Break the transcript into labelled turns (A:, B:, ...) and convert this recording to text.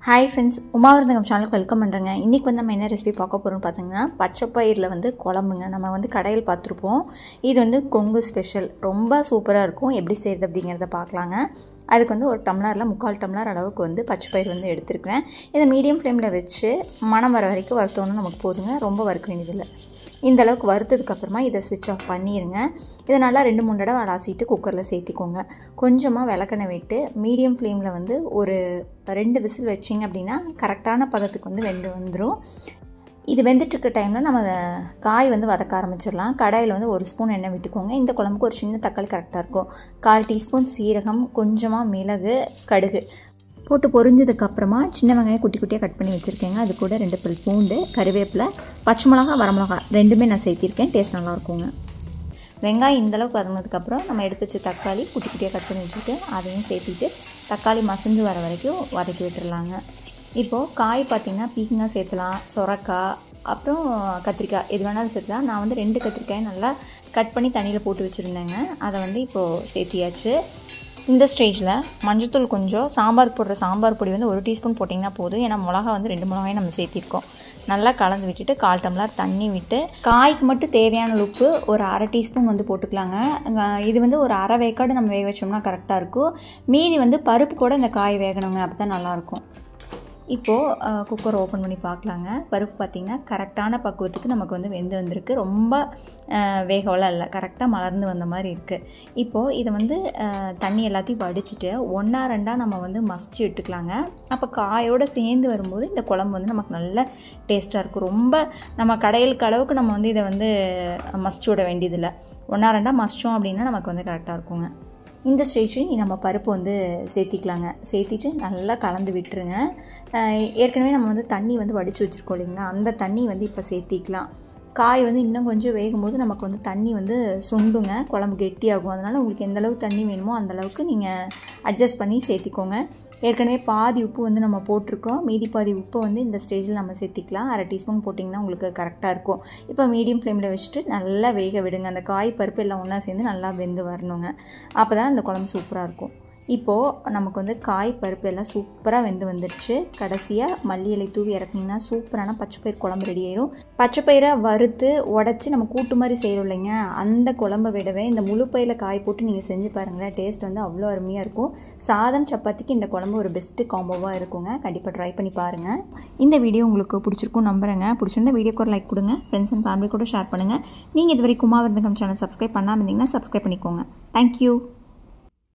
A: Hi friends, உமாவிருந்தகம் சேனலுக்கு welcome பண்ணுறேங்க. இன்றைக்கி வந்து நம்ம என்ன ரெசிபி பார்க்க போகிறோம்னு பார்த்தீங்கன்னா, பச்சைப்பயிரில் வந்து குழம்புங்க. நம்ம வந்து கடையில் பார்த்துருப்போம். இது வந்து கொங்கு ஸ்பெஷல், ரொம்ப சூப்பராக இருக்கும். எப்படி செய்கிறது அப்படிங்கிறத பார்க்கலாங்க. அதுக்கு வந்து ஒரு டம்ளரில் 3/4 டம்ளர் அளவுக்கு வந்து பச்சைப்பயிர் வந்து எடுத்துருக்கிறேன். இதை மீடியம் ஃப்ளேமில் வச்சு மணம் வர வரைக்கும் வறுத்தோன்னு நமக்கு போதுங்க. ரொம்ப வறுக்க வேண்டியதில்லை. இந்த அளவுக்கு வறுத்ததுக்கப்புறமா இதை ஸ்விட்ச் ஆஃப் பண்ணிடுங்க. இதை நல்லா 2-3 தடவை அலாசிட்டு குக்கரில் சேர்த்திக்கோங்க. கொஞ்சமாக விளக்கெண்ணெய் விட்டு மீடியம் ஃப்ளேமில் வந்து ஒரு 2 விசில் வச்சிங்க அப்படின்னா கரெக்டான பதத்துக்கு வந்து வெந்து வந்துடும். இது வெந்துட்டுருக்க டைமில் நம்ம காய் வந்து வதக்க ஆரம்பிச்சிடலாம். கடாயில் வந்து 1 ஸ்பூன் எண்ணெய் விட்டுக்கோங்க. இந்த குழம்புக்கு ஒரு சின்ன தக்காளி கரெக்டாக இருக்கும். 1/4 டீஸ்பூன் சீரகம், கொஞ்சமாக மிளகு, கடுகு போட்டு பொரிஞ்சதுக்கப்புறமா சின்ன வெங்காயம் குட்டி குட்டியாக கட் பண்ணி வச்சுருக்கேங்க. அது கூட 2 பல் பூண்டு, கருவேப்பிலை, பச்சை மிளகா, வரமிளகா ரெண்டுமே நான் சேர்த்திருக்கேன். டேஸ்ட் நல்லாயிருக்குங்க. வெங்காயம் இந்தளவுக்கு வதங்கினதுக்கப்புறம் நம்ம எடுத்து வச்ச தக்காளி குட்டி குட்டியாக கட் பண்ணி வச்சுட்டு அதையும் சேர்த்திட்டு தக்காளி மசிஞ்சு வர வரைக்கும் வதக்கி விட்டுடலாங்க. இப்போது காய் பார்த்திங்கன்னா பீக்கங்காய் சேர்த்துலாம், சொரக்காய், அப்புறம் கத்திரிக்காய் எது வேணாலும் சேர்த்துலாம். நான் வந்து 2 கத்திரிக்காயை நல்லா கட் பண்ணி தண்ணியில் போட்டு வச்சுருந்தேங்க. அதை வந்து இப்போது சேர்த்தியாச்சு. இந்த ஸ்டேஜில் மஞ்சத்தூள் கொஞ்சம், சாம்பார் போடுற சாம்பார் பொடி வந்து 1 டீஸ்பூன் போட்டிங்கன்னா போதும். ஏன்னா மிளகா வந்து 2 மிளகாயும் நம்ம சேர்த்திருக்கோம். நல்லா கலந்து விட்டுட்டு 1/4 டம்ளர் தண்ணி விட்டு காய்க்கு மட்டும் தேவையான உப்பு ஒரு 1/2 டீஸ்பூன் வந்து போட்டுக்கலாங்க. இது வந்து ஒரு 1/2 வேக்காடு நம்ம வேக வச்சோம்னா கரெக்டாக இருக்கும். மீதி வந்து பருப்பு கூட இந்த காய் வேகணுங்க, அப்போ தான் நல்லாயிருக்கும். இப்போது குக்கர் ஓப்பன் பண்ணி பார்க்கலாங்க. பருப்பு பார்த்திங்கன்னா கரெக்டான பக்குவத்துக்கு நமக்கு வந்து வெந்து வந்திருக்கு. ரொம்ப வேகவெல்லாம் இல்லை, கரெக்டாக மலர்ந்து வந்த மாதிரி இருக்குது. இப்போது இதை வந்து தண்ணி எல்லாத்தையும் வடிச்சிட்டு 1-2 நம்ம வந்து மசிச்சு எடுத்துக்கலாங்க. அப்போ காயோடு சேர்ந்து வரும்போது இந்த குழம்பு வந்து நமக்கு நல்ல டேஸ்ட்டாக இருக்கும். ரொம்ப நம்ம கடையிலுக்கு அளவுக்கு நம்ம வந்து இதை வந்து மசிச்சு விட வேண்டியதில்லை. 1-2 மசிச்சோம் அப்படின்னா நமக்கு வந்து கரெக்டாக இருக்குங்க. இந்த ஸ்டேஜில் நம்ம பருப்பு வந்து சேர்த்திக்கலாங்க. சேர்த்திட்டு நல்லா கலந்து விட்டுருங்க. ஏற்கனவே நம்ம வந்து தண்ணி வந்து வடித்து வச்சுருக்கோம் இல்லைங்களா, அந்த தண்ணி வந்து இப்போ சேர்த்திக்கலாம். காய் வந்து இன்னும் கொஞ்சம் வேகும்போது நமக்கு வந்து தண்ணி வந்து சுண்டுங்க, குழம்பு கெட்டியாகும். அதனால் உங்களுக்கு எந்தளவுக்கு தண்ணி வேணுமோ அந்தளவுக்கு நீங்கள் அட்ஜஸ்ட் பண்ணி சேர்த்திக்கோங்க. ஏற்கனவே பாதி உப்பு வந்து நம்ம போட்டிருக்கோம். மீதி பாதி உப்பை வந்து இந்த ஸ்டேஜில் நம்ம சேர்த்திக்கலாம். 1/2 டீஸ்பூன் போட்டிங்கன்னா உங்களுக்கு கரெக்டாக இருக்கும். இப்போ மீடியம் ஃப்ளேமில் வச்சுட்டு நல்லா வேக விடுங்க. அந்த காய் பருப்பு எல்லாம் ஒன்றா சேர்ந்து நல்லா வெந்து வரணுங்க. அப்போ தான் அந்த குழம்பு சூப்பராக இருக்கும். இப்போது நமக்கு வந்து காய் பருப்பு எல்லாம் சூப்பராக வெந்து வந்துடுச்சு. கடைசியாக மல்லி இலை தூவி இறக்குனிங்கன்னா சூப்பரான பச்சைப்பயிர் குழம்பு ரெடி ஆயிரும். பச்சைப்பயிரை வறுத்து உடச்சி நம்ம கூட்டு மாதிரி செய்கிறோம் இல்லைங்க, அந்த குழம்பை விடவே இந்த முழு பயிரில் காய் போட்டு நீங்கள் செஞ்சு பாருங்களேன். டேஸ்ட் வந்து அவ்வளோ அருமையாக இருக்கும். சாதம் சப்பாத்திக்கு இந்த குழம்பு ஒரு பெஸ்ட்டு காம்போவாக இருக்குங்க. கண்டிப்பாக ட்ரை பண்ணி பாருங்கள். இந்த வீடியோ உங்களுக்கு பிடிச்சிருக்கும் நம்புறேங்க. பிடிச்சிருந்தா வீடியோக்கு ஒரு லைக் கொடுங்க. ஃப்ரெண்ட்ஸ் அண்ட் ஃபேமிலி கூட ஷேர் பண்ணுங்கள். நீங்கள் இதுவரைக்கும் உமாவிருந்தகம் சேனல் சப்ஸ்கிரைப் பண்ணாமல் இருந்தீங்கன்னா சப்ஸ்கிரைப் பண்ணிக்கோங்க. தேங்க்யூ.